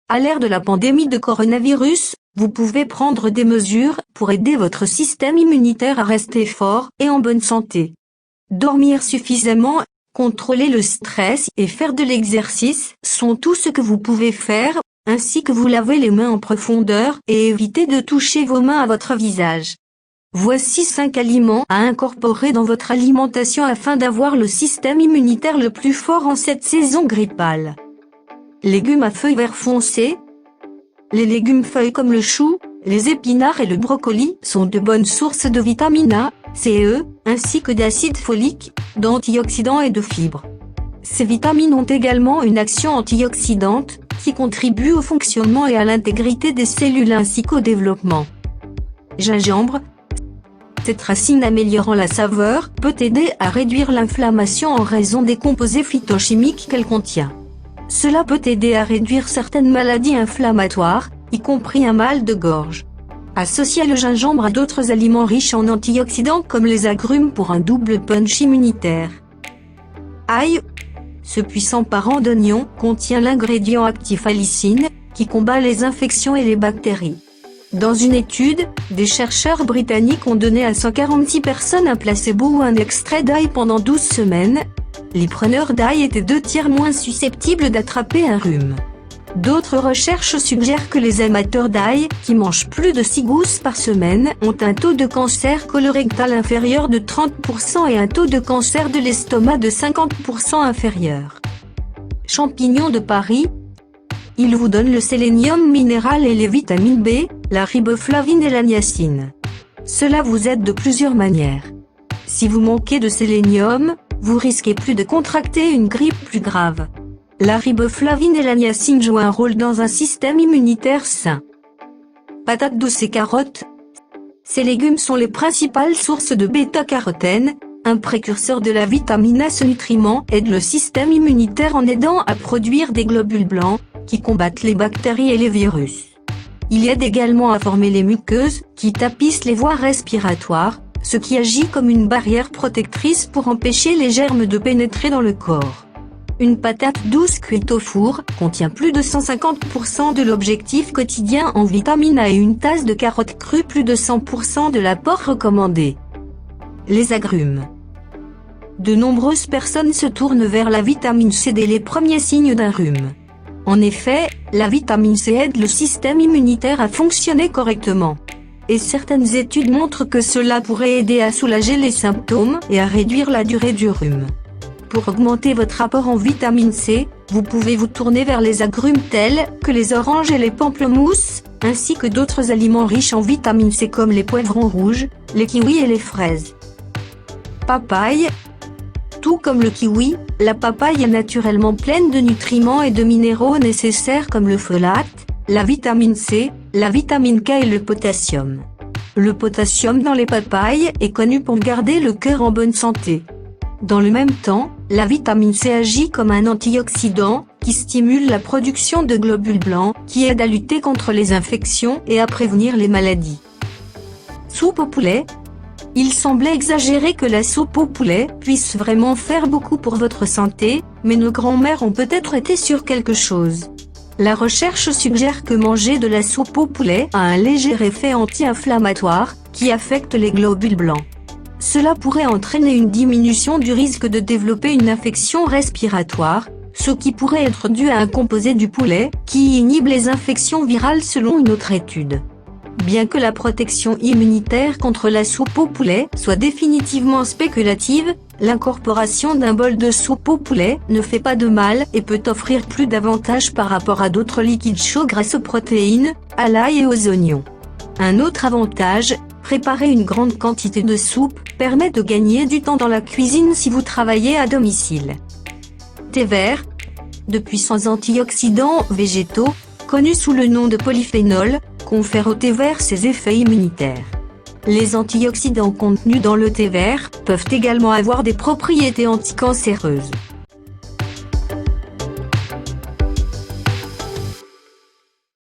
À l'ère de la pandémie de coronavirus, vous pouvez prendre des mesures pour aider votre système immunitaire à rester fort et en bonne santé. Dormir suffisamment, contrôler le stress et faire de l'exercice sont tout ce que vous pouvez faire, ainsi que vous laver les mains en profondeur et éviter de toucher vos mains à votre visage. Voici 5 aliments à incorporer dans votre alimentation afin d'avoir le système immunitaire le plus fort en cette saison grippale. Légumes à feuilles vert foncé. Les légumes feuilles comme le chou, les épinards et le brocoli sont de bonnes sources de vitamine A, C et E, ainsi que d'acide folique, d'antioxydants et de fibres. Ces vitamines ont également une action antioxydante, qui contribue au fonctionnement et à l'intégrité des cellules ainsi qu'au développement. Gingembre. Cette racine améliorant la saveur peut aider à réduire l'inflammation en raison des composés phytochimiques qu'elle contient. Cela peut aider à réduire certaines maladies inflammatoires, y compris un mal de gorge. Associez le gingembre à d'autres aliments riches en antioxydants comme les agrumes pour un double punch immunitaire. Ail. Ce puissant parent d'oignon contient l'ingrédient actif allicine, qui combat les infections et les bactéries. Dans une étude, des chercheurs britanniques ont donné à 146 personnes un placebo ou un extrait d'ail pendant 12 semaines. Les preneurs d'ail étaient 2 tiers moins susceptibles d'attraper un rhume. D'autres recherches suggèrent que les amateurs d'ail, qui mangent plus de 6 gousses par semaine, ont un taux de cancer colorectal inférieur de 30% et un taux de cancer de l'estomac de 50% inférieur. Champignons de Paris. Ils vous donnent le sélénium minéral et les vitamines B, la riboflavine et la niacine. Cela vous aide de plusieurs manières. Si vous manquez de sélénium, vous risquez plus de contracter une grippe plus grave. La riboflavine et la niacine jouent un rôle dans un système immunitaire sain. Patates douces et carottes. Ces légumes sont les principales sources de bêta-carotène, un précurseur de la vitamine A. Ce nutriment aide le système immunitaire en aidant à produire des globules blancs, qui combattent les bactéries et les virus. Il aide également à former les muqueuses, qui tapissent les voies respiratoires, ce qui agit comme une barrière protectrice pour empêcher les germes de pénétrer dans le corps. Une patate douce cuite au four contient plus de 150% de l'objectif quotidien en vitamine A et une tasse de carottes crues plus de 100% de l'apport recommandé. Les agrumes. De nombreuses personnes se tournent vers la vitamine C dès les premiers signes d'un rhume. En effet, la vitamine C aide le système immunitaire à fonctionner correctement. Et certaines études montrent que cela pourrait aider à soulager les symptômes et à réduire la durée du rhume. Pour augmenter votre apport en vitamine C, vous pouvez vous tourner vers les agrumes tels que les oranges et les pamplemousses, ainsi que d'autres aliments riches en vitamine C comme les poivrons rouges, les kiwis et les fraises. Papaye. Tout comme le kiwi, la papaye est naturellement pleine de nutriments et de minéraux nécessaires comme le folate, la vitamine C, la vitamine K et le potassium. Le potassium dans les papayes est connu pour garder le cœur en bonne santé. Dans le même temps, la vitamine C agit comme un antioxydant, qui stimule la production de globules blancs, qui aident à lutter contre les infections et à prévenir les maladies. Soupe au poulet. Il semblait exagéré que la soupe au poulet puisse vraiment faire beaucoup pour votre santé, mais nos grands-mères ont peut-être été sur quelque chose. La recherche suggère que manger de la soupe au poulet a un léger effet anti-inflammatoire, qui affecte les globules blancs. Cela pourrait entraîner une diminution du risque de développer une infection respiratoire, ce qui pourrait être dû à un composé du poulet, qui inhibe les infections virales selon une autre étude. Bien que la protection immunitaire contre la soupe au poulet soit définitivement spéculative, l'incorporation d'un bol de soupe au poulet ne fait pas de mal et peut offrir plus d'avantages par rapport à d'autres liquides chauds grâce aux protéines, à l'ail et aux oignons. Un autre avantage, préparer une grande quantité de soupe, permet de gagner du temps dans la cuisine si vous travaillez à domicile. Thé vert. De puissants antioxydants végétaux, connus sous le nom de polyphénol, confèrent au thé vert ses effets immunitaires. Les antioxydants contenus dans le thé vert peuvent également avoir des propriétés anticancéreuses.